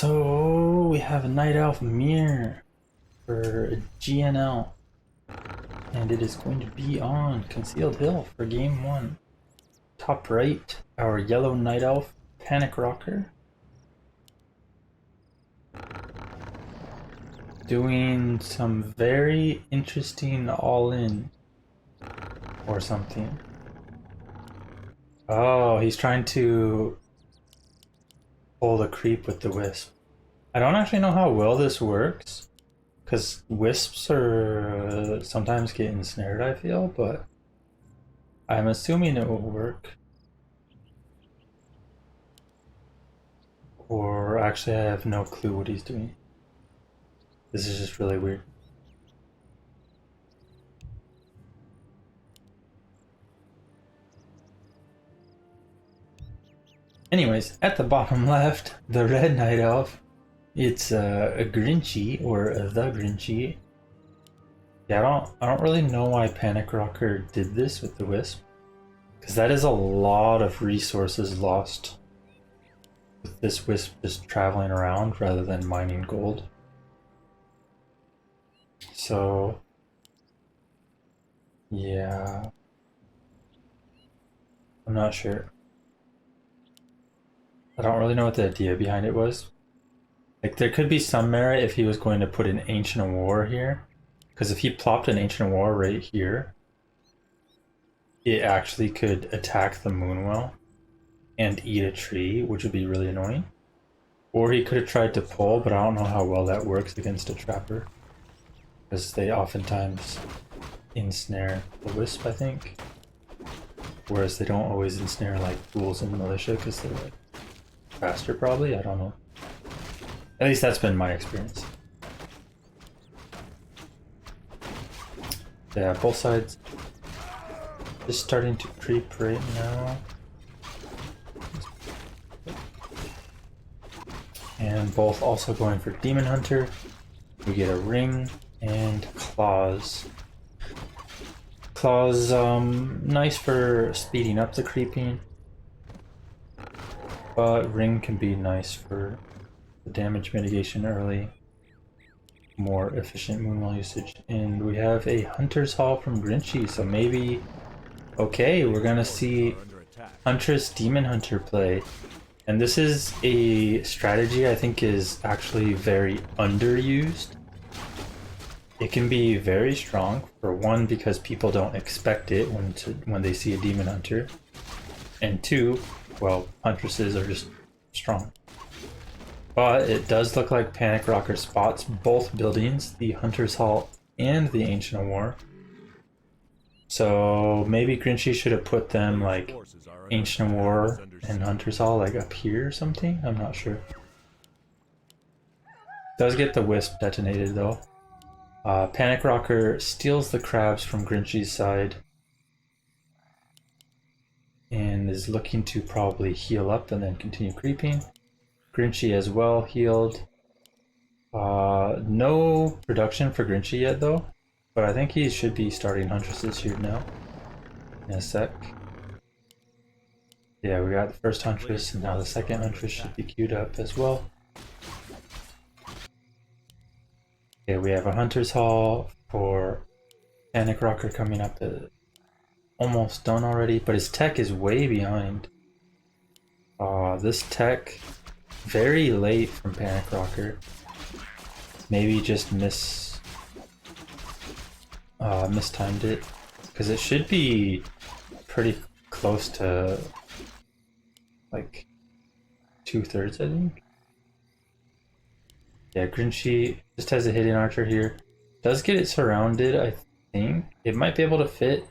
So we have a Night Elf mirror for a GNL, and it is going to be on Concealed Hill for game 1. Top right, our yellow Night Elf, Panikrocker, doing some very interesting all-in or something. Oh, he's trying to pull the creep with the wisp. I don't actually know how well this works, because wisps are sometimes get ensnared, I feel, but I'm assuming it will work. Or actually I have no clue what he's doing. This is just really weird. Anyways, at the bottom left, the red Night Elf. It's a Grinchy or a ThaGrinchy. Yeah, I don't really know why Panikrocker did this with the wisp, because that is a lot of resources lost with this wisp just traveling around rather than mining gold. So yeah, I'm not sure. I don't really know what the idea behind it was. Like, there could be some merit if he was going to put an Ancient War here, because if he plopped an Ancient War right here, it actually could attack the Moonwell and eat a tree, which would be really annoying. Or he could have tried to pull, but I don't know how well that works against a trapper, because they oftentimes ensnare the wisp, I think. Whereas they don't always ensnare like ghouls and militia, because they're like faster probably, I don't know. At least that's been my experience. Yeah, both sides just starting to creep right now. And both also going for Demon Hunter. We get a ring and claws. Claws, nice for speeding up the creeping, but ring can be nice for the damage mitigation early, more efficient Moonwell usage. And we have a Hunter's Haul from Grinchy, so maybe, okay, we're gonna see Huntress Demon Hunter play. And this is a strategy I think is actually very underused. It can be very strong, for one, because people don't expect it when they see a Demon Hunter, and two, well, Huntresses are just strong. But it does look like Panikrocker spots both buildings, the Hunter's Hall and the Ancient War. So maybe Grinchy should have put them like Ancient War and Hunter's Hall like up here or something, I'm not sure. Does get the wisp detonated though. Panikrocker steals the crabs from Grinchy's side and is looking to probably heal up and then continue creeping. Grinchy as well healed. No production for Grinchy yet though, but I think he should be starting Huntresses here now in a sec. Yeah, we got the first Huntress and now the second Huntress should be queued up as well. Okay, we have a Hunter's Haul for Panikrocker coming up, almost done already, but his tech is way behind. This tech, very late from Panikrocker. Maybe just mistimed it, because it should be pretty close to like 2/3, I think. Yeah, Grinchy just has a hidden archer here. Does get it surrounded, I think. It might be able to fit.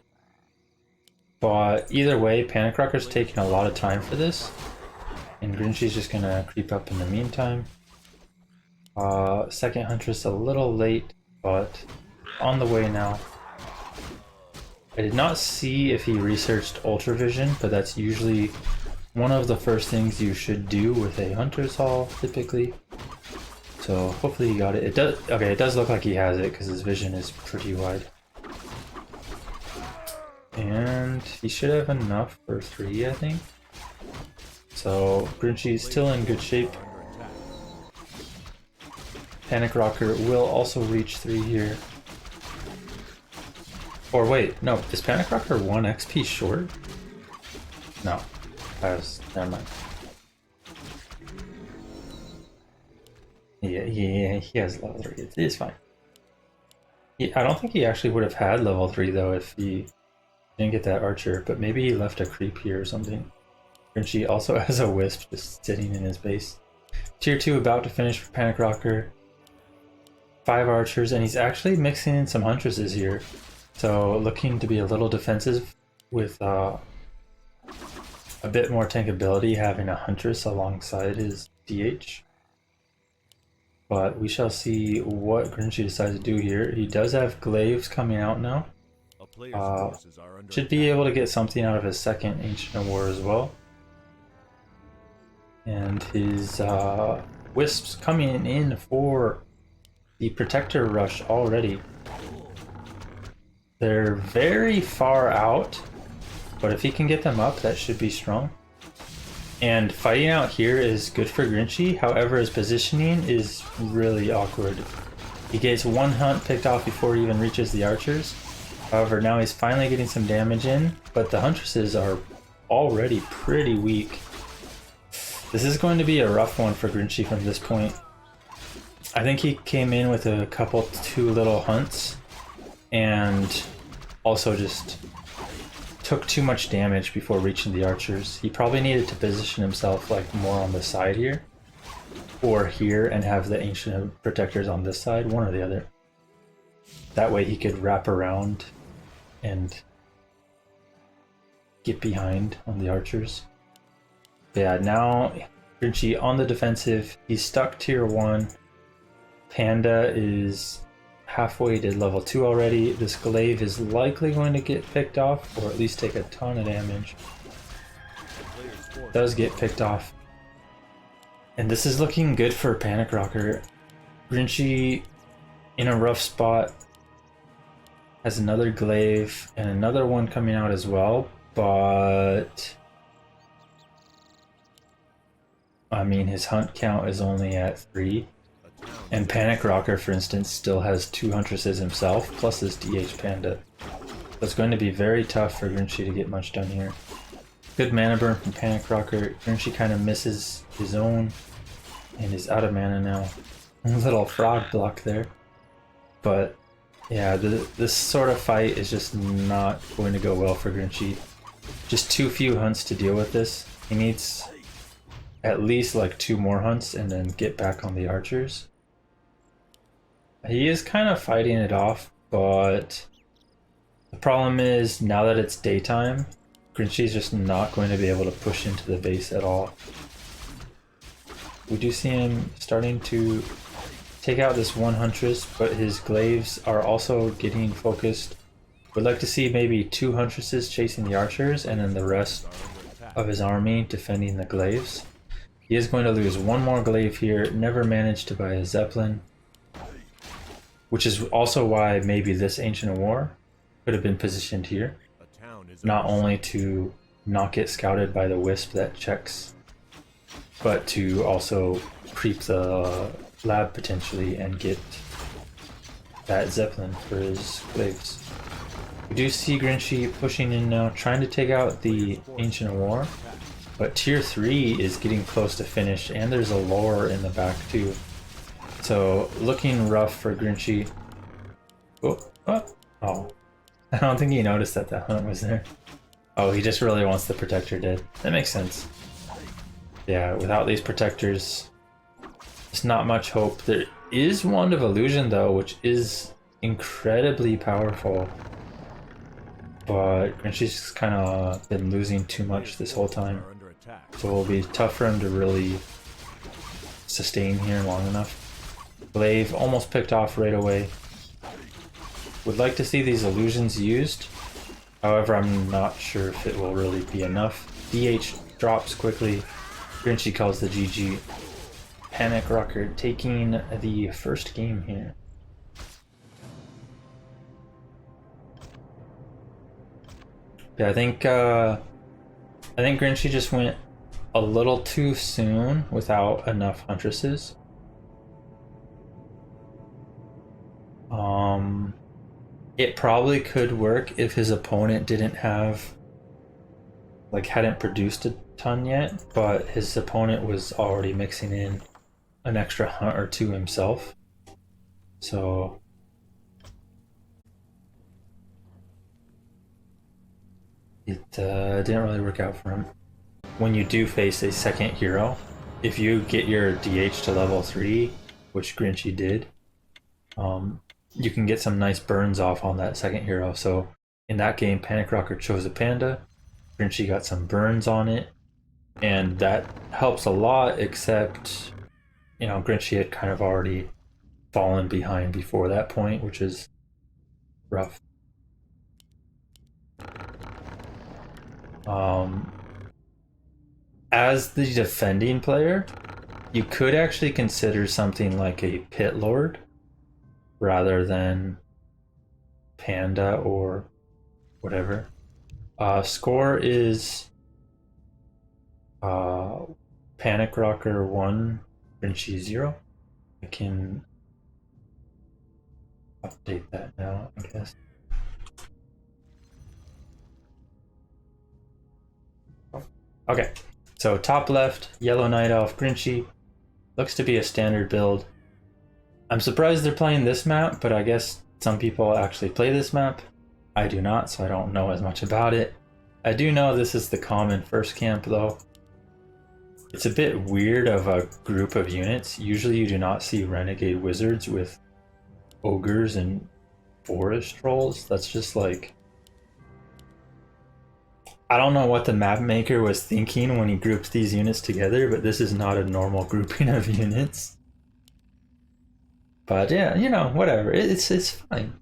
But either way, Panikrocker's taking a lot of time for this. And Grinchy's just gonna creep up in the meantime. Second Huntress a little late, but on the way now. I did not see if he researched Ultra Vision, but that's usually one of the first things you should do with a Hunter's Haul, typically. So hopefully he got it. It does. Okay, it does look like he has it because his vision is pretty wide. And he should have enough for 3, I think. So Grinchy's still in good shape. Panikrocker will also reach 3 here. Or wait, no, is Panikrocker 1 XP short? No, never mind. Yeah, he has level 3. It's fine. I don't think he actually would have had level 3 though if he didn't get that archer, but maybe he left a creep here or something. GNL also has a wisp just sitting in his base. Tier 2 about to finish for Panikrocker. 5 archers, and he's actually mixing in some huntresses here. So looking to be a little defensive with a bit more tankability, having a huntress alongside his DH. But we shall see what GNL decides to do here. He does have glaives coming out now. Should be able to get something out of his second Ancient of War as well. And his wisps coming in for the Protector Rush already. They're very far out, but if he can get them up, that should be strong. And fighting out here is good for GNL, however his positioning is really awkward. He gets one hunt picked off before he even reaches the archers. However, now he's finally getting some damage in, but the huntresses are already pretty weak. This is going to be a rough one for GNL from this point. I think he came in with a couple too little hunts and also just took too much damage before reaching the archers. He probably needed to position himself like more on the side here or here and have the Ancient Protectors on this side, one or the other. That way he could wrap around and get behind on the archers. Yeah, now GNL on the defensive. He's stuck tier 1. Panda is halfway to level 2 already. This glaive is likely going to get picked off, or at least take a ton of damage. Does get picked off. And this is looking good for Panikrocker. GNL in a rough spot. Has another glaive and another one coming out as well, but I mean his hunt count is only at 3. And Panikrocker, for instance, still has 2 huntresses himself, plus his DH Panda. So it's going to be very tough for GNL to get much done here. Good mana burn from Panikrocker. GNL kind of misses his own, and is out of mana now. A little frog block there. But yeah, this sort of fight is just not going to go well for GNL. Just too few hunts to deal with this. He needs at least like 2 more hunts and then get back on the archers. He is kind of fighting it off, but the problem is now that it's daytime, GNL is just not going to be able to push into the base at all. We do see him starting to take out this one huntress, but his glaives are also getting focused. Would like to see maybe 2 huntresses chasing the archers and then the rest of his army defending the glaives. He is going to lose 1 more glaive here, never managed to buy a Zeppelin. Which is also why maybe this Ancient of War could have been positioned here. Not only to not get scouted by the wisp that checks, but to also creep the lab potentially and get that Zeppelin for his glaives. We do see GNL pushing in now, trying to take out the Ancient of War. But tier 3 is getting close to finish, and there's a lore in the back too. So looking rough for GNL. Oh, I don't think he noticed that that hunt was there. Oh, he just really wants the Protector dead. That makes sense. Yeah, without these Protectors, there's not much hope. There is Wand of Illusion though, which is incredibly powerful. But GNL's kind of been losing too much this whole time. So it'll be tough for him to really sustain here long enough. Glaive almost picked off right away. Would like to see these illusions used. However, I'm not sure if it will really be enough. DH drops quickly. GNL calls the GG. Panikrocker taking the first game here. Yeah, I think GNL just went a little too soon without enough huntresses. It probably could work if his opponent didn't have, like, hadn't produced a ton yet, but his opponent was already mixing in an extra hunt or two himself. So it didn't really work out for him. When you do face a second hero, if you get your DH to level 3, which Grinchy did, you can get some nice burns off on that second hero. So in that game, Panikrocker chose a panda, Grinchy got some burns on it, and that helps a lot, except, you know, Grinchy had kind of already fallen behind before that point, which is rough. As the defending player, you could actually consider something like a Pit Lord rather than Panda or whatever. Score is Panikrocker 1, Grinchy 0. I can update that now, I guess. Okay, so top left, Yellow Night Elf, Grinchy. Looks to be a standard build. I'm surprised they're playing this map, but I guess some people actually play this map. I do not, so I don't know as much about it. I do know this is the common first camp, though. It's a bit weird of a group of units. Usually you do not see Renegade Wizards with Ogres and Forest Trolls. That's just like... I don't know what the map maker was thinking when he grouped these units together, but this is not a normal grouping of units. But yeah, you know, whatever. It's fine.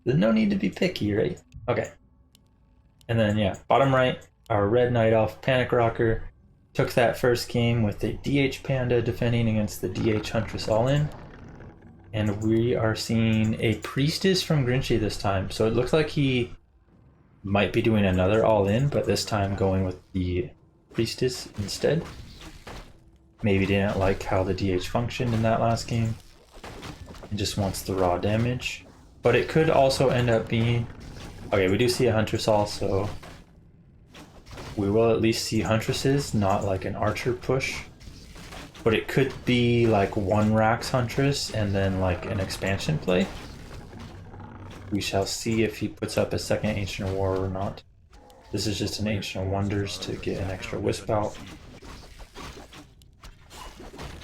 There's no need to be picky, right? Okay. And then, yeah, bottom right, our Red Night Elf Panikrocker took that first game with the DH Panda defending against the DH Huntress all-in. And we are seeing a Priestess from Grinchy this time. So it looks like he might be doing another all-in, but this time going with the Priestess instead. Maybe didn't like how the DH functioned in that last game. It just wants the raw damage. But it could also end up being... Okay, we do see a Huntress also. We will at least see Huntresses, not like an Archer push. But it could be like one Rax Huntress and then like an expansion play. We shall see if he puts up a second Ancient War or not. This is just an Ancient Wonders to get an extra Wisp out.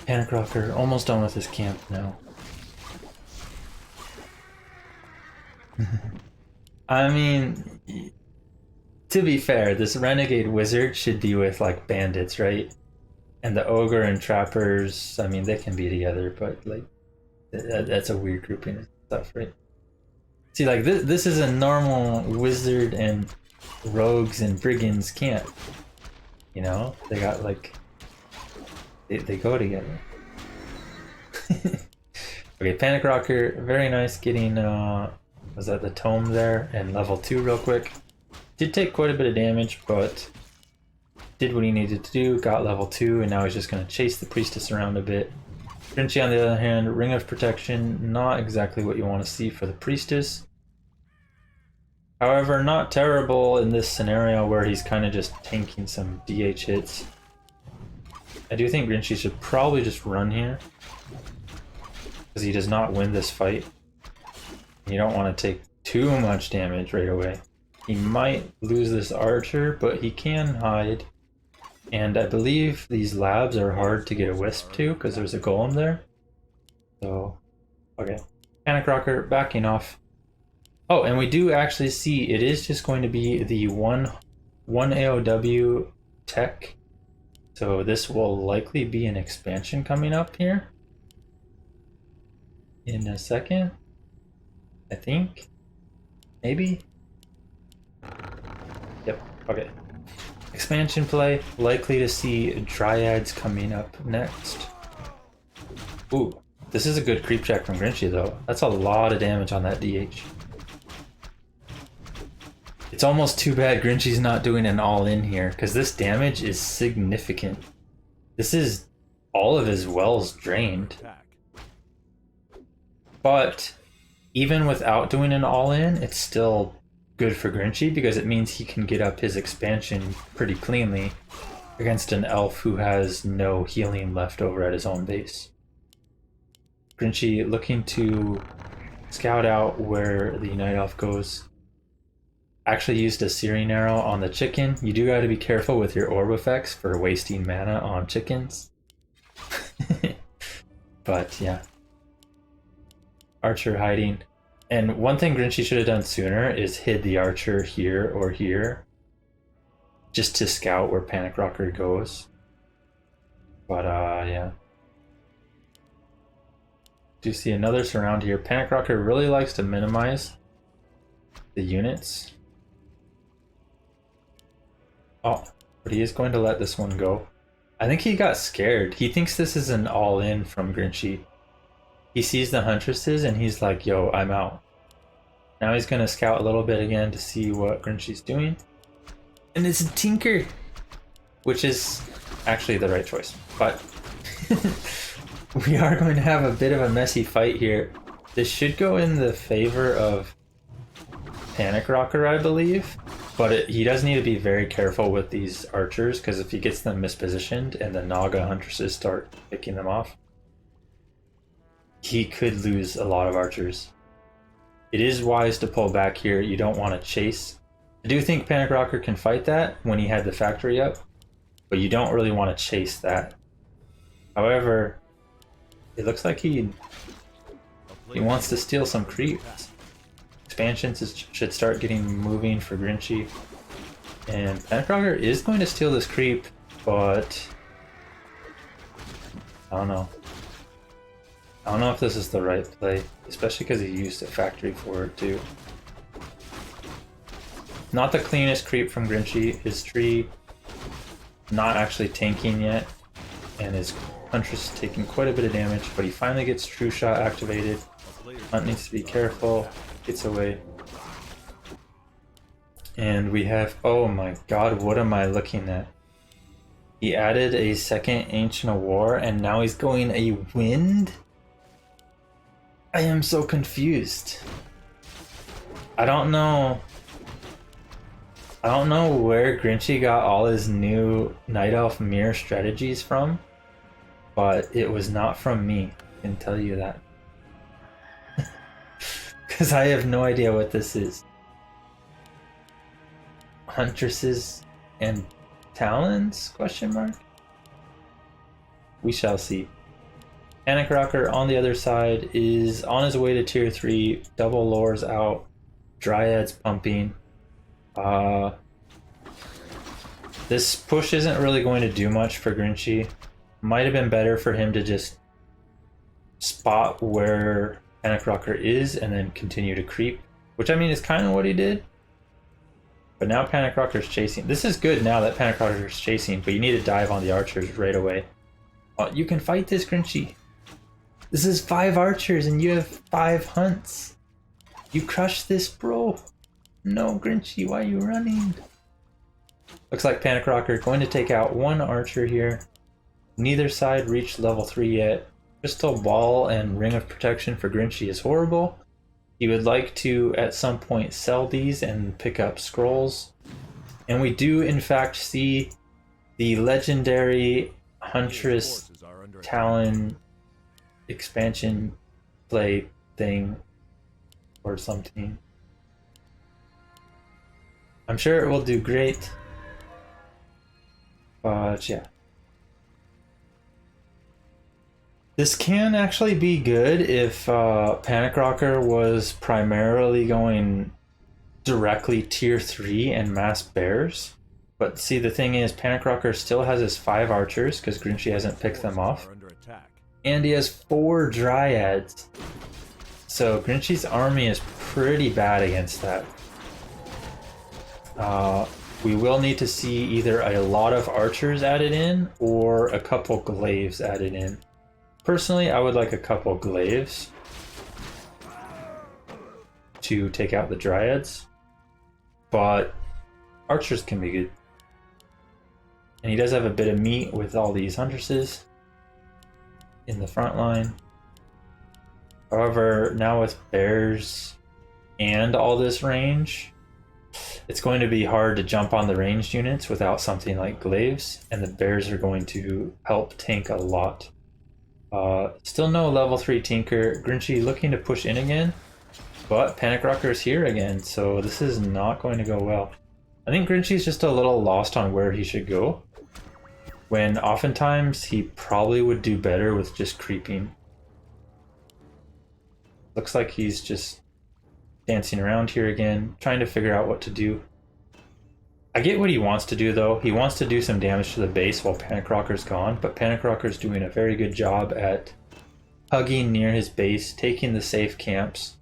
Panikrocker almost done with his camp now. I mean, to be fair, this Renegade Wizard should be with like bandits, right? And the Ogre and Trappers, I mean, they can be together, but like, that's a weird grouping of stuff, right? See, like, this is a normal Wizard and Rogues and Brigands camp. You know? They got, like... They go together. Okay, Panikrocker, very nice getting, was that the Tome there? And level 2 real quick. Did take quite a bit of damage, but did what he needed to do, got level 2, and now he's just going to chase the Priestess around a bit. Grinchy, on the other hand, Ring of Protection, not exactly what you want to see for the Priestess. However, not terrible in this scenario where he's kind of just tanking some DH hits. I do think Grinchy should probably just run here, because he does not win this fight. You don't want to take too much damage right away. He might lose this Archer, but he can hide. And I believe these labs are hard to get a Wisp to, because there's a Golem there. So, okay. Panikrocker backing off. Oh, and we do actually see it is just going to be the one AOW tech. So this will likely be an expansion coming up here in a second, I think. Maybe? Yep, okay. Expansion play, likely to see Dryads coming up next. Ooh, this is a good creep check from Grinchy though. That's a lot of damage on that DH. It's almost too bad Grinchy's not doing an all-in here, because this damage is significant. This is all of his wells drained. But even without doing an all-in, it's still good for Grinchy because it means he can get up his expansion pretty cleanly against an elf who has no healing left over at his own base. Grinchy looking to scout out where the Night Elf goes. Actually used a Searing Arrow on the chicken. You do got to be careful with your orb effects for wasting mana on chickens. But yeah. Archer hiding. And one thing Grinchy should have done sooner is hid the archer here or here, just to scout where Panikrocker goes. But yeah. Do you see another surround here? Panikrocker really likes to minimize the units. Oh, but he is going to let this one go. I think he got scared. He thinks this is an all-in from Grinchy. He sees the huntresses and he's like, yo, I'm out. Now he's going to scout a little bit again to see what Grinchy's doing. And it's a Tinker, which is actually the right choice. But we are going to have a bit of a messy fight here. This should go in the favor of Panikrocker, I believe. But he does need to be very careful with these archers, because if he gets them mispositioned and the Naga huntresses start picking them off, he could lose a lot of archers. It is wise to pull back here. You don't want to chase. I do think Panikrocker can fight that when he had the factory up, but you don't really want to chase that. However, it looks like he wants to steal some creeps. Expansions should start getting moving for Grinchy. And Panikrocker is going to steal this creep, but I don't know. I don't know if this is the right play, especially because he used a factory for it too. Not the cleanest creep from Grinchy. His tree not actually tanking yet, and his Huntress taking quite a bit of damage, but he finally gets True Shot activated. Hunt needs to be careful. Gets away. And we have, oh my god, what am I looking at? He added a second Ancient of War, and now he's going a Wind? I am so confused. I don't know where Grinchy got all his new Night Elf mirror strategies from, but it was not from me, I can tell you that. Because I have no idea what this is. Huntresses and Talons? Question mark? We shall see. Panikrocker on the other side is on his way to tier 3. Double lores out. Dryads pumping. This push isn't really going to do much for Grinchy. Might have been better for him to just spot where Panikrocker is and then continue to creep, which I mean is kind of what he did. But now Panikrocker's chasing. This is good now that Panikrocker's chasing, but you need to dive on the archers right away. Oh, you can fight this, Grinchy. This is 5 archers and you have 5 hunts. You crush this, bro. No, Grinchy, why are you running? Looks like Panikrocker going to take out 1 archer here. Neither side reached level 3 yet. Crystal Ball and Ring of Protection for Grinchy is horrible. He would like to, at some point, sell these and pick up scrolls. And we do, in fact, see the legendary Huntress Talon expansion play thing or something. I'm sure it will do great. But yeah. This can actually be good if Panikrocker was primarily going directly tier 3 and mass bears. But see, the thing is, Panikrocker still has his 5 archers because Grinchy hasn't picked them off. And he has 4 dryads. So Grinchy's army is pretty bad against that. We will need to see either a lot of archers added in or a couple glaives added in. Personally, I would like a couple glaives to take out the dryads, but archers can be good. And he does have a bit of meat with all these huntresses in the front line. However, now with bears and all this range, it's going to be hard to jump on the ranged units without something like glaives, and the bears are going to help tank a lot. Still no level 3 Tinker. Grinchy looking to push in again, but Panikrocker's here again, so this is not going to go well. I think Grinchy's just a little lost on where he should go, when oftentimes he probably would do better with just creeping. Looks like he's just dancing around here again, trying to figure out what to do. I get what he wants to do though. He wants to do some damage to the base while Panikrocker's gone, but Panikrocker's doing a very good job at hugging near his base, taking the safe camps,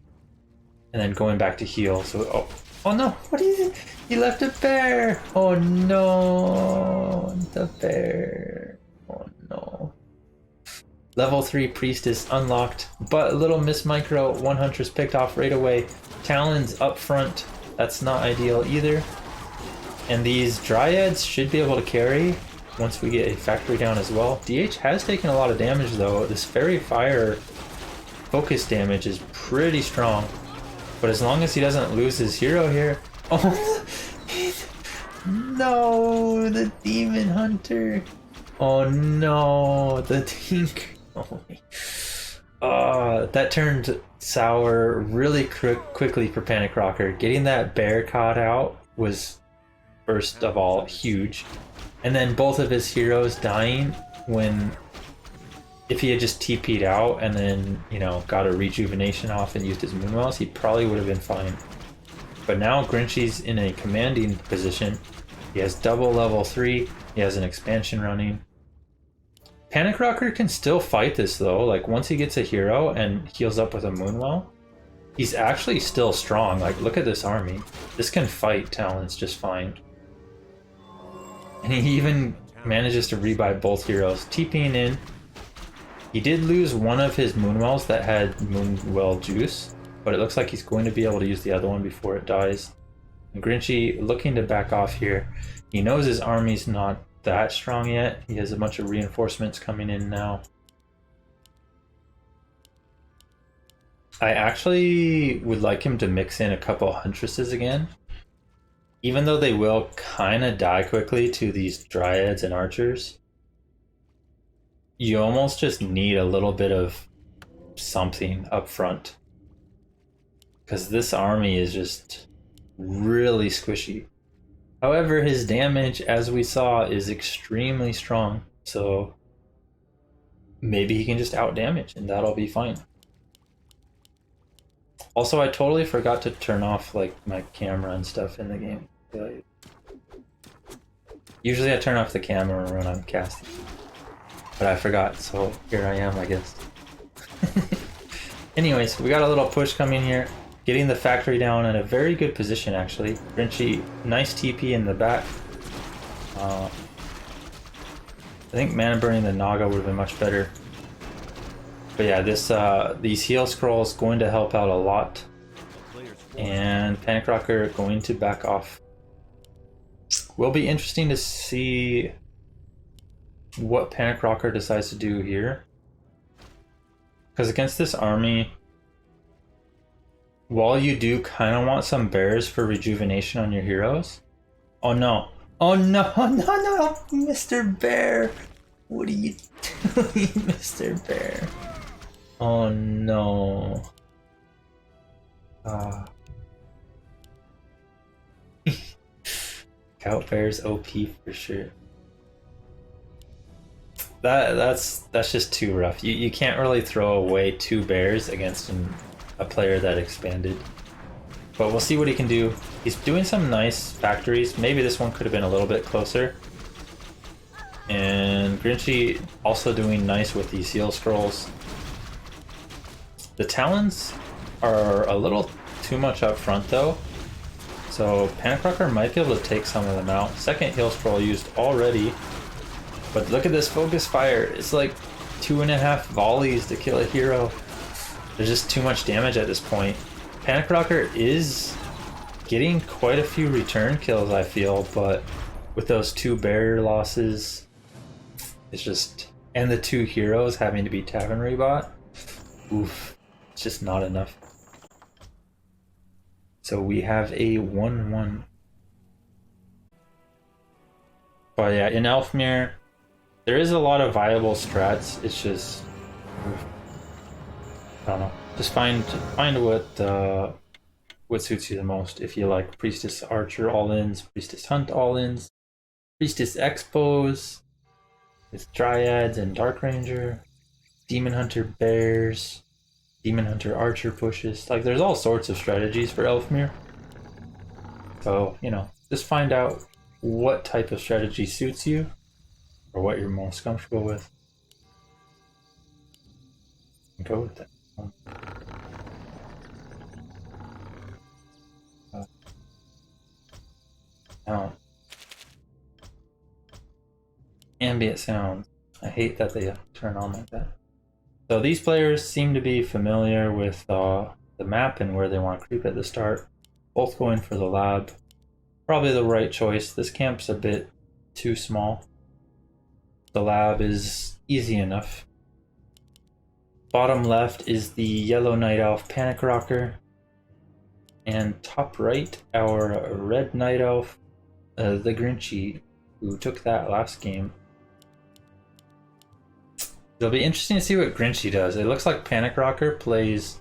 and then going back to heal. So, oh no, what is it? He left a bear! Oh no, the bear. Oh no. Level 3 Priestess unlocked, but Little Miss Micro, 1 Huntress picked off right away. Talons up front, that's not ideal either. And these Dryads should be able to carry once we get a factory down as well. DH has taken a lot of damage though. This Fairy Fire focus damage is pretty strong. But as long as he doesn't lose his hero here... Oh, no, the Demon Hunter. Oh no, the Tinker. That turned sour really quickly for Panikrocker. Getting that bear caught out was, first of all, huge. And then both of his heroes dying when... If he had just TP'd out and then, you know, got a rejuvenation off and used his Moonwells, he probably would have been fine. But now Grinchy's in a commanding position. He has double level 3, he has an expansion running. Panikrocker can still fight this though, like once he gets a hero and heals up with a Moonwell, he's actually still strong. Like look at this army. This can fight Talons just fine. And he even manages to rebuy both heroes. TPing in. He did lose one of his Moonwells that had Moonwell juice, but it looks like he's going to be able to use the other one before it dies. And Grinchy looking to back off here. He knows his army's not that strong yet. He has a bunch of reinforcements coming in now. I actually would like him to mix in a couple Huntresses again. Even though they will kind of die quickly to these Dryads and Archers, you almost just need a little bit of something up front. Because this army is just really squishy. However, his damage, as we saw, is extremely strong. So maybe he can just out damage and that'll be fine. Also, I totally forgot to turn off like my camera and stuff in the game. Usually I turn off the camera when I'm casting, but I forgot, so here I am, I guess. Anyways, we got a little push coming here. Getting the factory down in a very good position, actually. Grinchy, nice TP in the back. I think mana burning the Naga would have been much better. But yeah, this these heal scrolls going to help out a lot. And Panikrocker going to back off. Will be interesting to see what Panikrocker decides to do here. Because against this army, while you do kind of want some bears for rejuvenation on your heroes... Oh no. Oh no, no, no, Mr. Bear! What are you doing, Mr. Bear? Oh no. Scout Bear's OP for sure. That's just too rough. You can't really throw away 2 bears against a player that expanded. But we'll see what he can do. He's doing some nice factories. Maybe this one could have been a little bit closer. And Grinchy also doing nice with these heal scrolls. The Talons are a little too much up front though. So Panikrocker might be able to take some of them out. Second heal scroll used already. But look at this focus fire. It's like 2.5 volleys to kill a hero. There's just too much damage at this point. Panikrocker is getting quite a few return kills, I feel, but with those 2 bear losses, it's just... And the 2 heroes having to be Tavern Rebot. Oof. It's just not enough. So we have a 1-1. But yeah, in Elfmere, there is a lot of viable strats. It's just, I don't know. Just find what suits you the most. If you like Priestess Archer all-ins, Priestess Hunt all-ins, Priestess Expos with Dryads and Dark Ranger, Demon Hunter Bears, Demon Hunter Archer pushes. Like, there's all sorts of strategies for Elfmere. So, you know, just find out what type of strategy suits you or what you're most comfortable with. And go with that. Now, ambient sounds. I hate that they turn on like that. So these players seem to be familiar with the map and where they want to creep at the start. Both going for the lab. Probably the right choice. This camp's a bit too small. The lab is easy enough. Bottom left is the yellow night elf Panikrocker. And top right, our red night elf, ThaGrinchy, who took that last game. It'll be interesting to see what Grinchy does. It looks like Panikrocker plays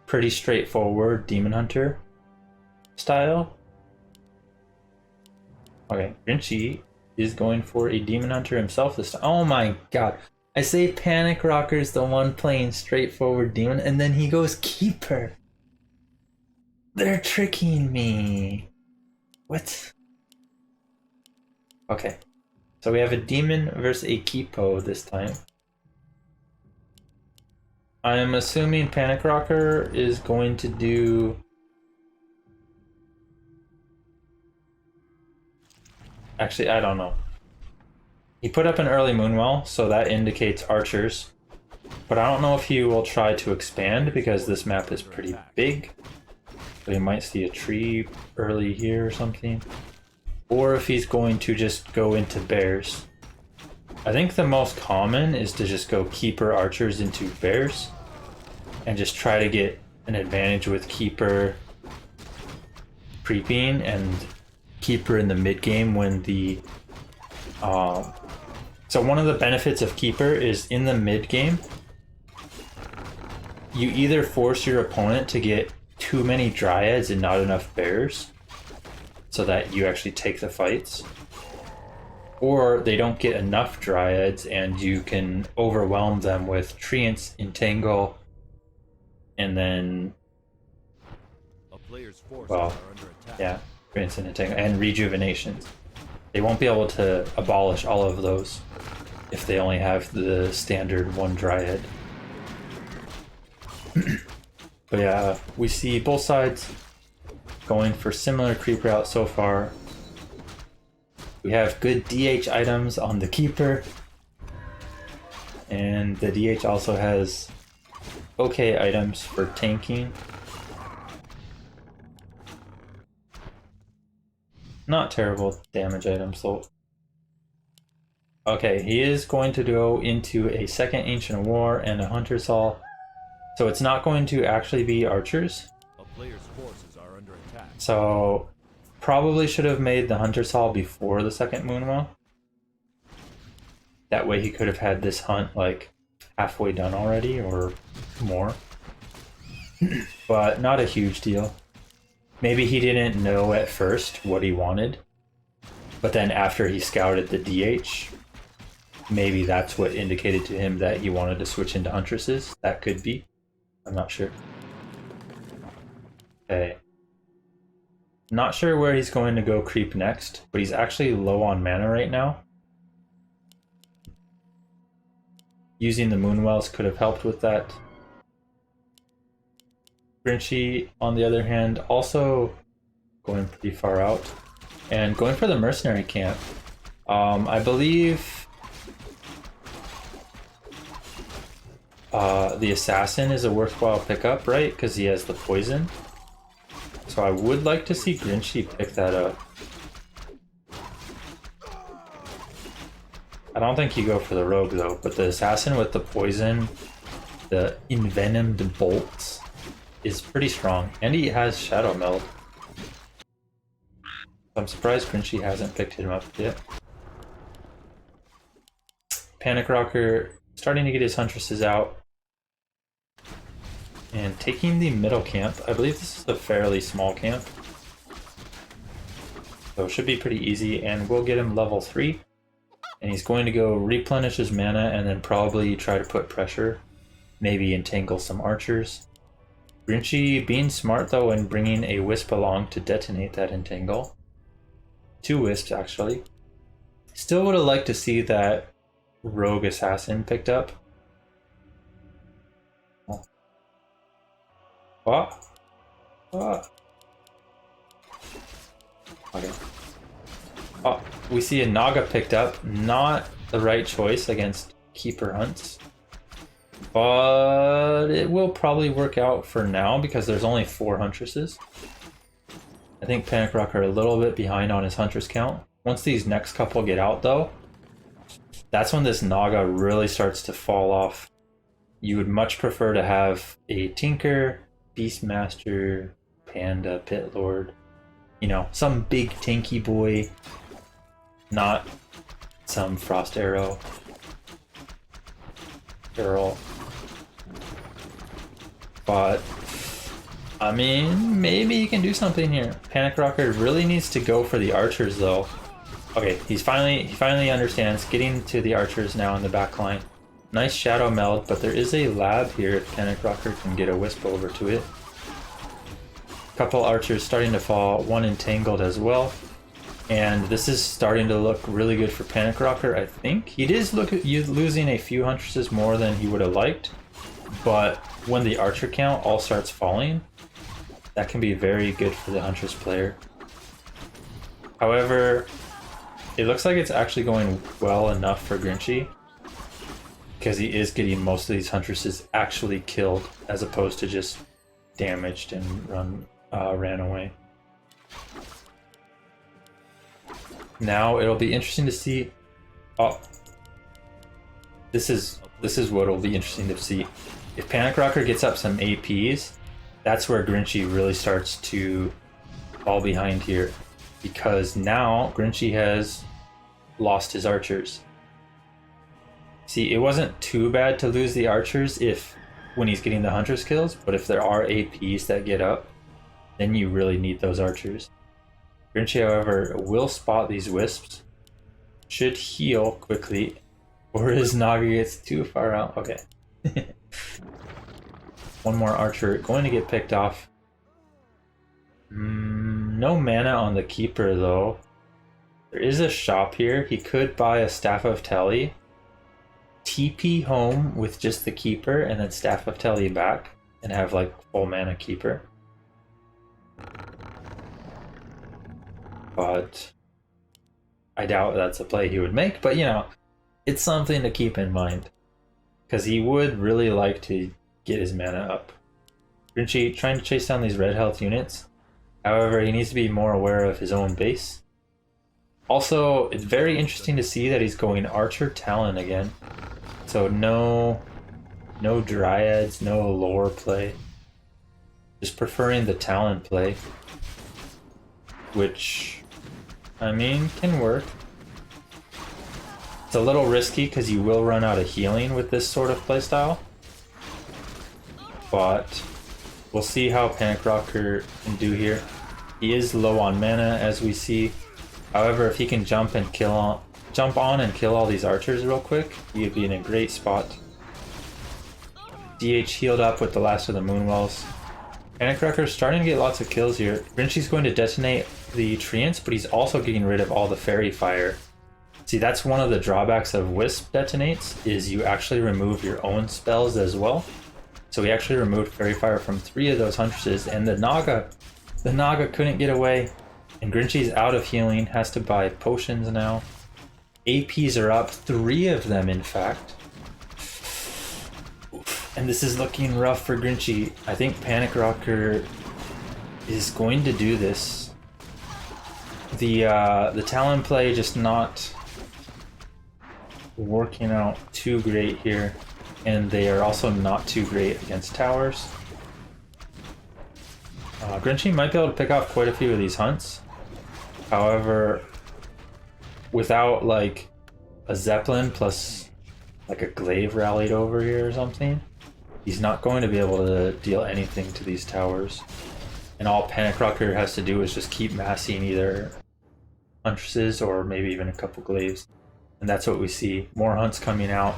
pretty straightforward Demon Hunter style. Okay, Grinchy is going for a Demon Hunter himself this time. Oh my god. I say Panikrocker's the one playing straightforward Demon, and then he goes Keeper. They're tricking me. What? Okay. So we have a Demon versus a Keepo this time. I'm assuming Panikrocker is going to do... Actually, I don't know. He put up an early Moonwell, so that indicates archers. But I don't know if he will try to expand because this map is pretty big. So you might see a tree early here or something. Or if he's going to just go into bears. I think the most common is to just go Keeper archers into bears. And just try to get an advantage with Keeper creeping and Keeper in the mid game when the... So one of the benefits of Keeper is in the mid game, you either force your opponent to get too many Dryads and not enough bears, so that you actually take the fights, or they don't get enough Dryads and you can overwhelm them with Treants, Entangle, and then, well, yeah, Treants and Entangle, and Rejuvenations. They won't be able to abolish all of those if they only have the standard one Dryad. But yeah, we see both sides going for similar creep route so far. We have good DH items on the Keeper, and the DH also has okay items for tanking. Not terrible damage items though. Okay, he is going to go into a second Ancient War and a Hunter's Hall. So it's not going to actually be archers. A player's forces are under attack. So probably should have made the Hunter's Hall before the second Moonwell. That way he could have had this hunt like halfway done already or more. But not a huge deal. Maybe he didn't know at first what he wanted, but then after he scouted the DH, maybe that's what indicated to him that he wanted to switch into Huntresses. That could be. I'm not sure. Okay. Not sure where he's going to go creep next, but he's actually low on mana right now. Using the Moonwells could have helped with that. Grinchy, on the other hand, also going pretty far out and going for the mercenary camp. I believe the assassin is a worthwhile pickup, right? Because he has the poison. So I would like to see Grinchy pick that up. I don't think you go for the rogue though, but the assassin with the poison the envenomed bolts is pretty strong, and he has Shadow Meld. I'm surprised Grinchy hasn't picked him up yet. Panikrocker starting to get his Huntresses out and taking the middle camp. I believe this is a fairly small camp, so it should be pretty easy, and we'll get him level 3. And he's going to go replenish his mana and then probably try to put pressure, maybe entangle some archers. Grinchy being smart though and bringing a wisp along to detonate that entangle. 2 wisps actually. Still would have liked to see that rogue assassin picked up. Oh. Oh. Oh. Okay. Oh, we see a Naga picked up. Not the right choice against Keeper Hunts. But it will probably work out for now because there's only 4 Huntresses. I think Panikrocker a little bit behind on his Huntress count. Once these next couple get out though, that's when this Naga really starts to fall off. You would much prefer to have a Tinker, Beastmaster, Panda, Pit Lord. You know, some big tanky boy, not some Frost Arrow girl. But I mean, maybe you can do something here. Panikrocker really needs to go for the archers though. Okay, he finally understands. Getting to the archers now in the back line. Nice Shadow Meld, but there is a lab here if Panikrocker can get a wisp over to it. Couple archers starting to fall, one entangled as well. And this is starting to look really good for Panikrocker, I think. He is losing a few Huntresses more than he would have liked, but when the archer count all starts falling, that can be very good for the Huntress player. However, it looks like it's actually going well enough for Grinchy, because he is getting most of these Huntresses actually killed, as opposed to just damaged and ran away. Now it'll be interesting to see. Oh, this is what will be interesting to see. If Panikrocker gets up some APs, that's where Grinchy really starts to fall behind here, because now Grinchy has lost his archers. See, it wasn't too bad to lose the archers when he's getting the Huntress kills, but if there are APs that get up, then you really need those archers. Grinchy, however, will spot these wisps, should heal quickly, or his Naga gets too far out. Okay. One more archer going to get picked off. No mana on the Keeper though. There is a shop here. He could buy a Staff of Telly, TP home with just the Keeper, and then Staff of Telly back, and have like full mana Keeper. But I doubt that's a play he would make, but you know, it's something to keep in mind, because he would really like to get his mana up. Grinchy trying to chase down these red health units. However, he needs to be more aware of his own base. Also, it's very interesting to see that he's going Archer Talon again. So no Dryads, no lore play. Just preferring the Talon play, which, I mean, can work. It's a little risky because you will run out of healing with this sort of playstyle, but we'll see how Panikrocker can do here. He is low on mana, as we see. However, if he can jump on and kill all these archers real quick, he would be in a great spot. DH healed up with the last of the Moonwells. Panikrocker's starting to get lots of kills here. Grinchy's going to detonate the Treants, but he's also getting rid of all the Fairy Fire. See, that's one of the drawbacks of Wisp detonates, is you actually remove your own spells as well. So he actually removed Fairy Fire from 3 of those Huntresses, and the Naga couldn't get away. And Grinchy's out of healing, has to buy potions now. APs are up, 3 of them in fact. And this is looking rough for Grinchy. I think Panikrocker is going to do this. The Talon play just not working out too great here. and they are also not too great against towers. Grinchy might be able to pick off quite a few of these hunts. However, without like a Zeppelin plus like a Glaive rallied over here or something, he's not going to be able to deal anything to these towers. And all Panikrocker has to do is just keep massing either Huntresses or maybe even a couple Glaives. And that's what we see. More hunts coming out,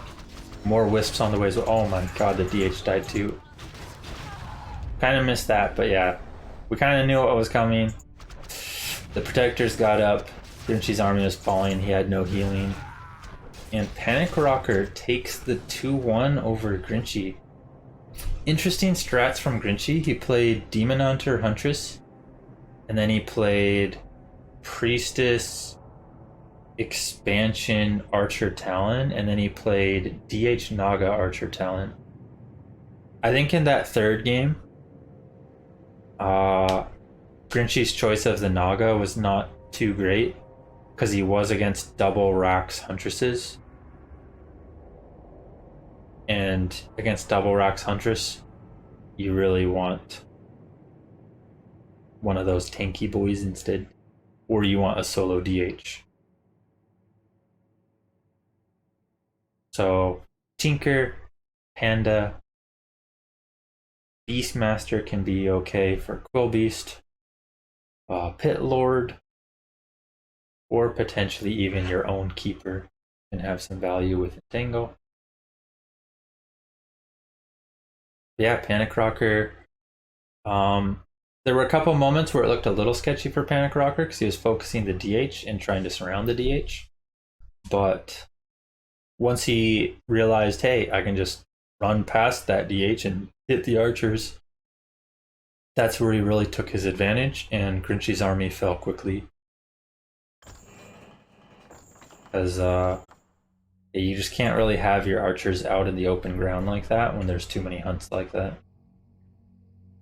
more Wisps on the way as well. Oh my god, the DH died too. Kind of missed that, but yeah. We kind of knew what was coming. The Protectors got up. Grinchy's army was falling. He had no healing. And Panikrocker takes the 2-1 over Grinchy. Interesting strats from Grinchy. He played Demon Hunter Huntress. And then he played Priestess, Expansion, Archer Talon. And then he played DH Naga Archer Talon. I think in that third game, Grinchy's choice of the Naga was not too great because he was against double Rax Huntresses. And against double Rax Huntress, you really want one of those tanky boys instead, or you want a solo DH. So Tinker, Panda, Beastmaster can be okay for Quillbeast, Pit Lord, or potentially even your own Keeper can have some value with Entangle. Yeah, Panikrocker. There were a couple moments where it looked a little sketchy for Panikrocker because he was focusing the DH and trying to surround the DH. But once he realized, hey, I can just run past that DH and hit the archers, that's where he really took his advantage, and Grinchy's army fell quickly. Because you just can't really have your archers out in the open ground like that when there's too many hunts like that.